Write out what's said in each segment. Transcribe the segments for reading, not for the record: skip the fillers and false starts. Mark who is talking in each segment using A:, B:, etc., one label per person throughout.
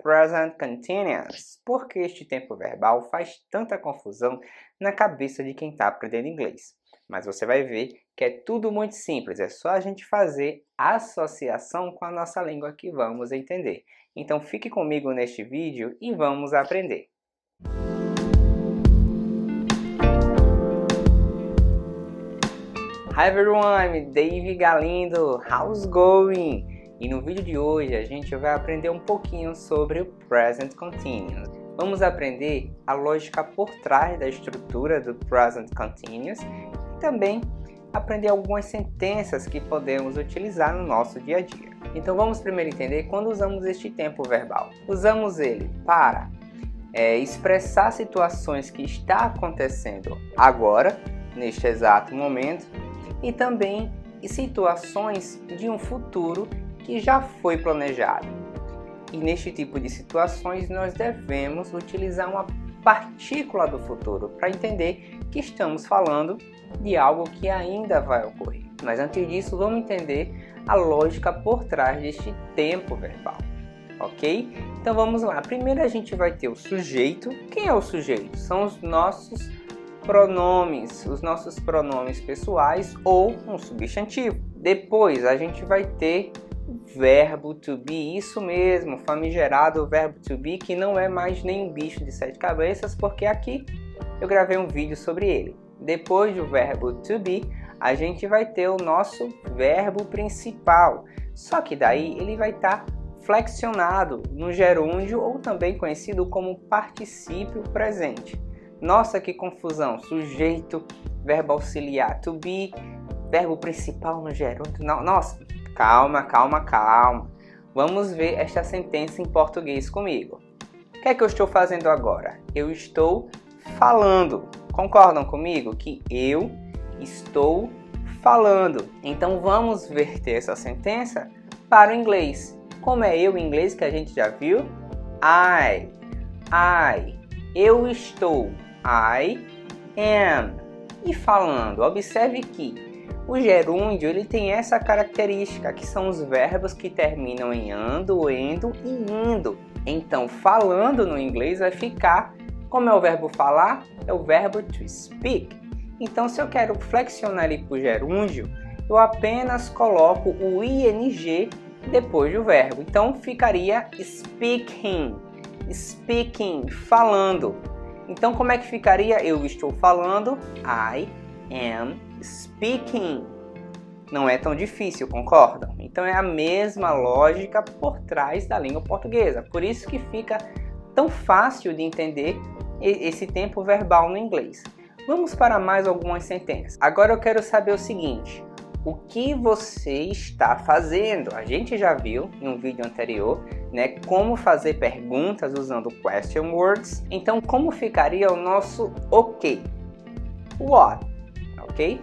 A: Present Continuous. Por que este tempo verbal faz tanta confusão na cabeça de quem está aprendendo inglês? Mas você vai ver que é tudo muito simples, é só a gente fazer associação com a nossa língua que vamos entender. Então fique comigo neste vídeo e vamos aprender. Hi everyone, I'm Dave Galindo, how's going? E no vídeo de hoje a gente vai aprender um pouquinho sobre o Present Continuous. Vamos aprender a lógica por trás da estrutura do Present Continuous e também aprender algumas sentenças que podemos utilizar no nosso dia a dia. Então vamos primeiro entender quando usamos este tempo verbal. Usamos ele para expressar situações que está acontecendo agora, neste exato momento, e também situações de um futuro que já foi planejado. E neste tipo de situações nós devemos utilizar uma partícula do futuro para entender que estamos falando de algo que ainda vai ocorrer. Mas antes disso, vamos entender a lógica por trás deste tempo verbal, ok? Então vamos lá. Primeiro a gente vai ter o sujeito. Quem é o sujeito? São os nossos pronomes, os nossos pronomes pessoais ou um substantivo. Depois a gente vai ter o verbo to be, isso mesmo, famigerado verbo to be, que não é mais nenhum bicho de 7 cabeças, porque aqui eu gravei um vídeo sobre ele. Depois do verbo to be, a gente vai ter o nosso verbo principal, só que daí ele vai estar flexionado no gerúndio ou também conhecido como particípio presente. Nossa, que confusão! Sujeito, verbo auxiliar to be, verbo principal no gerúndio. Nossa, calma. Vamos ver esta sentença em português comigo. O que é que eu estou fazendo agora? Eu estou falando. Concordam comigo que eu estou falando? Então vamos verter essa sentença para o inglês. Como é eu em inglês que a gente já viu? I. Eu estou. I am. E falando, observe que o gerúndio ele tem essa característica, que são os verbos que terminam em ando, endo e indo. Então, falando no inglês vai ficar, como é o verbo falar? É o verbo to speak. Então, se eu quero flexionar ele para o gerúndio, eu apenas coloco o ing depois do verbo. Então, ficaria speaking, falando. Então, como é que ficaria? Eu estou falando, I am speaking. Não é tão difícil, concordam? Então, é a mesma lógica por trás da língua portuguesa. Por isso que fica tão fácil de entender esse tempo verbal no inglês. Vamos para mais algumas sentenças. Agora eu quero saber o seguinte. O que você está fazendo? A gente já viu em um vídeo anterior, como fazer perguntas usando question words. Então, como ficaria o nosso ok? What? Ok?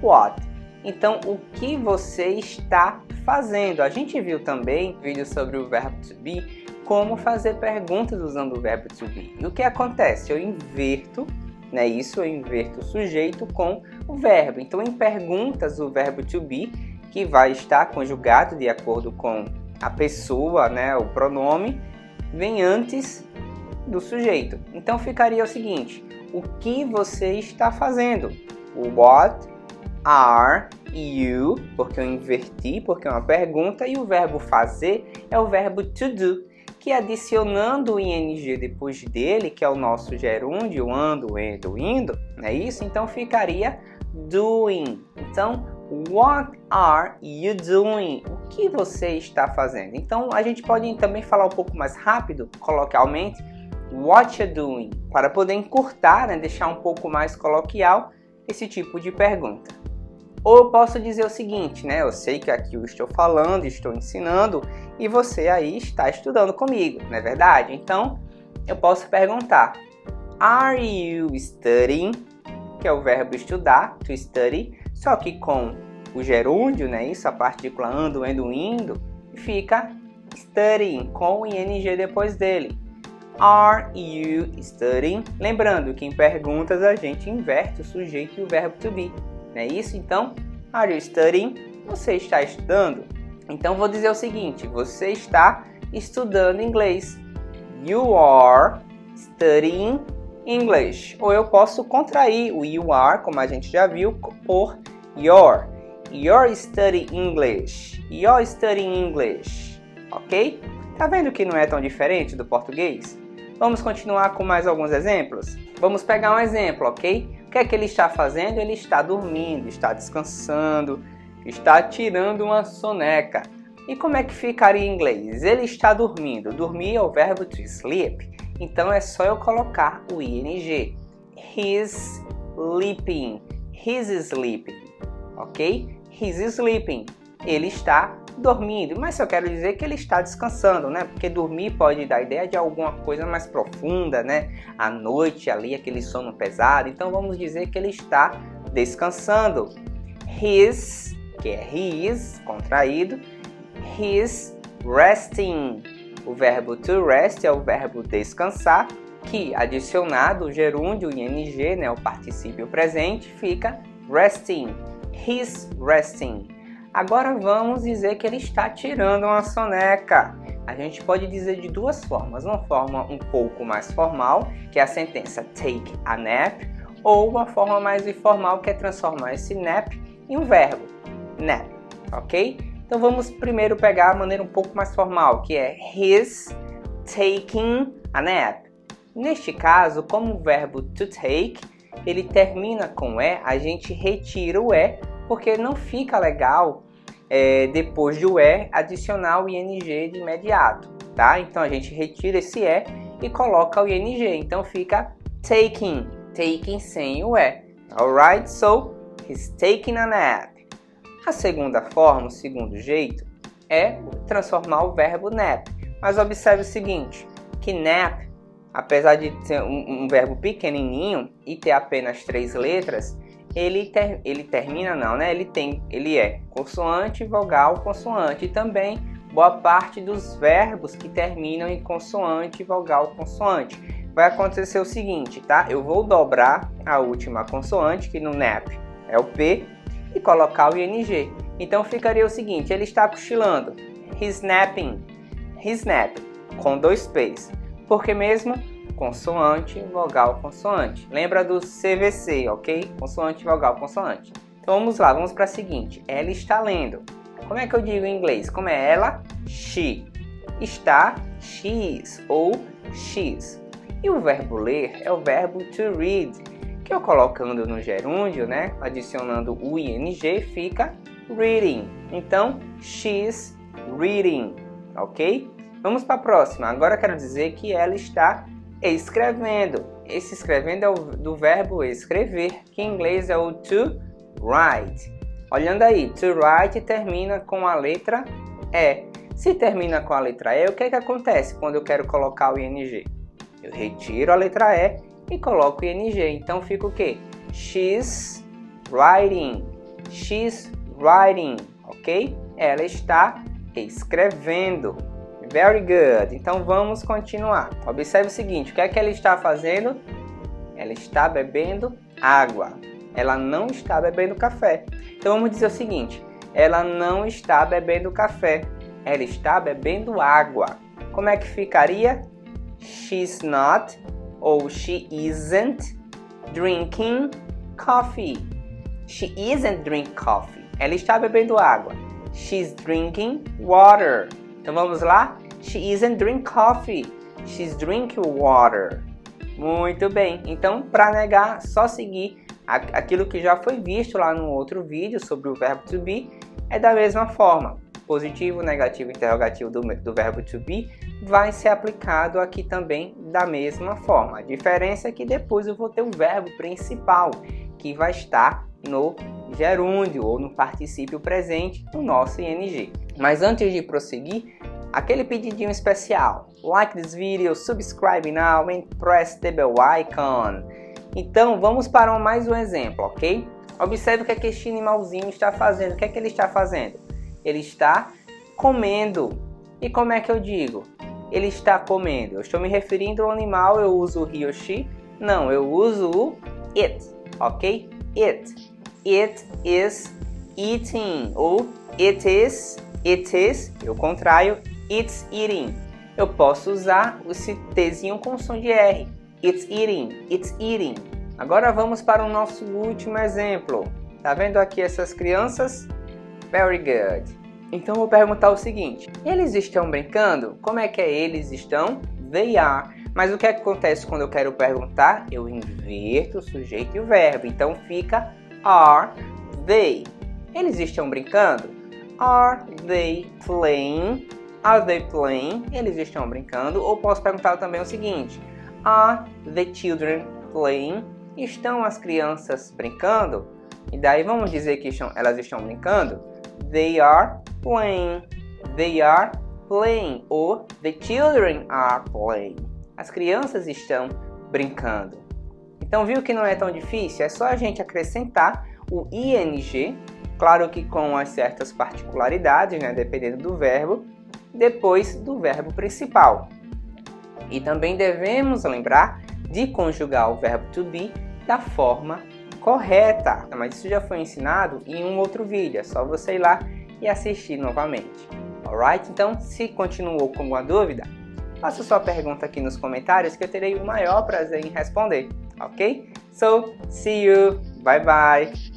A: What? Então, o que você está fazendo? A gente viu também vídeo sobre o verbo to be, como fazer perguntas usando o verbo to be. E o que acontece? Eu inverto, eu inverto o sujeito com o verbo. Então, em perguntas, o verbo to be, que vai estar conjugado de acordo com a pessoa, o pronome, vem antes do sujeito. Então, ficaria o seguinte, o que você está fazendo? What are you? Porque eu inverti, porque é uma pergunta, e o verbo fazer é o verbo to do, que adicionando o ing depois dele, que é o nosso gerúndio, ando, endo, indo, não é isso? Então ficaria doing. Então, what are you doing? O que você está fazendo? Então, a gente pode também falar um pouco mais rápido, coloquialmente, what you doing, para poder encurtar, deixar um pouco mais coloquial esse tipo de pergunta. Ou eu posso dizer o seguinte, eu sei que aqui eu estou falando, estou ensinando, e você aí está estudando comigo, não é verdade? Então, eu posso perguntar, are you studying? Que é o verbo estudar, to study, só que com o gerúndio, isso, a partícula ando, endo, indo, fica studying, com o ing depois dele. Are you studying? Lembrando que em perguntas a gente inverte o sujeito e o verbo to be. Não é isso? Então, are you studying? Você está estudando? Então, vou dizer o seguinte, você está estudando inglês. You are studying English. Ou eu posso contrair o you are, como a gente já viu, por your. You're studying English. You're studying English. Ok? Tá vendo que não é tão diferente do português? Vamos continuar com mais alguns exemplos? Vamos pegar um exemplo, ok? O que é que ele está fazendo? Ele está dormindo, está descansando, está tirando uma soneca. E como é que ficaria em inglês? Ele está dormindo. Dormir é o verbo to sleep. Então é só eu colocar o ing. He's sleeping. He's sleeping. Ok? He's sleeping. Ele está dormindo. Mas eu quero dizer que ele está descansando, né? Porque dormir pode dar a ideia de alguma coisa mais profunda, né? À noite ali, aquele sono pesado. Então vamos dizer que ele está descansando. He's, que é he is, contraído. He's resting. O verbo to rest é o verbo descansar, que adicionado o gerúndio ing, né, o particípio presente, fica resting. He's resting. Agora vamos dizer que ele está tirando uma soneca. A gente pode dizer de duas formas. Uma forma um pouco mais formal, que é a sentença take a nap, ou uma forma mais informal, que é transformar esse nap em um verbo, nap, ok? Então vamos primeiro pegar a maneira um pouco mais formal, que é he's taking a nap. Neste caso, como o verbo to take, ele termina com E, a gente retira o E, porque não fica legal depois do E adicionar o ing de imediato, tá? Então a gente retira esse E e coloca o ing, então fica taking, taking sem o E. Alright, so he's taking a nap. A segunda forma, o segundo jeito, é transformar o verbo nap. Mas observe o seguinte, que nap, apesar de ser um verbo pequenininho e ter apenas 3 letras, ele termina não, né? Ele é consoante, vogal, consoante. E também boa parte dos verbos que terminam em consoante, vogal, consoante. Vai acontecer o seguinte, tá? Eu vou dobrar a última consoante, que no nap é o P, e colocar o ing. Então ficaria o seguinte, ele está cochilando. He's napping. He's napping. Com 2 P's. Porque mesmo consoante, vogal, consoante. Lembra do CVC, ok? Consoante, vogal, consoante. Então vamos lá, vamos para a seguinte. Ela está lendo. Como é que eu digo em inglês? Como é ela? She. Está, she's ou she's. E o verbo ler é o verbo to read, que eu colocando no gerúndio, né? Adicionando o ing, fica reading. Então, she's reading, ok? Vamos para a próxima. Agora eu quero dizer que ela está escrevendo. Esse escrevendo é do verbo escrever, que em inglês é o to write. Olhando aí, to write termina com a letra E. Se termina com a letra E, o que é que acontece quando eu quero colocar o ing? Eu retiro a letra E e coloco o ing. Então fica o quê? She's writing. She's writing, ok? Ela está escrevendo. Very good. Então vamos continuar. Observe o seguinte, o que é que ela está fazendo? Ela está bebendo água. Ela não está bebendo café. Então vamos dizer o seguinte, ela não está bebendo café. Ela está bebendo água. Como é que ficaria? She's not ou she isn't drinking coffee. She isn't drinking coffee. Ela está bebendo água. She's drinking water. Então vamos lá? She isn't drinking coffee. She's drinking water. Muito bem. Então, para negar, só seguir aquilo que já foi visto lá no outro vídeo sobre o verbo to be. É da mesma forma. Positivo, negativo, interrogativo do verbo to be vai ser aplicado aqui também da mesma forma. A diferença é que depois eu vou ter o verbo principal, que vai estar no gerúndio ou no particípio presente do nosso ing. Mas antes de prosseguir, aquele pedidinho especial. Like this video, subscribe now and press the bell icon. Então vamos para mais um exemplo, ok? Observe o que é que este animalzinho está fazendo. O que é que ele está fazendo? Ele está comendo. E como é que eu digo? Ele está comendo. Eu estou me referindo ao animal, eu uso o he ou she? Não, eu uso o it, ok? It. It is eating. Ou it is, eu contraio, it's eating. eu posso usar esse Tzinho com som de R. It's eating, it's eating. Agora vamos para o nosso último exemplo. Tá vendo aqui essas crianças? Very good. Então eu vou perguntar o seguinte: eles estão brincando? Como é que é eles estão? They are. Mas o que acontece quando eu quero perguntar? Eu inverto o sujeito e o verbo. Então fica are they. Eles estão brincando? Are they playing? Are they playing? Eles estão brincando. Ou posso perguntar também o seguinte: are the children playing? Estão as crianças brincando? E daí vamos dizer que elas estão brincando? They are playing. They are playing. Ou the children are playing. As crianças estão brincando. Então viu que não é tão difícil? É só a gente acrescentar o ing, claro que com as certas particularidades, né, dependendo do verbo, depois do verbo principal. E também devemos lembrar de conjugar o verbo to be da forma correta. Mas isso já foi ensinado em um outro vídeo, é só você ir lá e assistir novamente. Alright? Então, se continuou com alguma dúvida, faça sua pergunta aqui nos comentários que eu terei o maior prazer em responder. Ok? So, see you! Bye bye!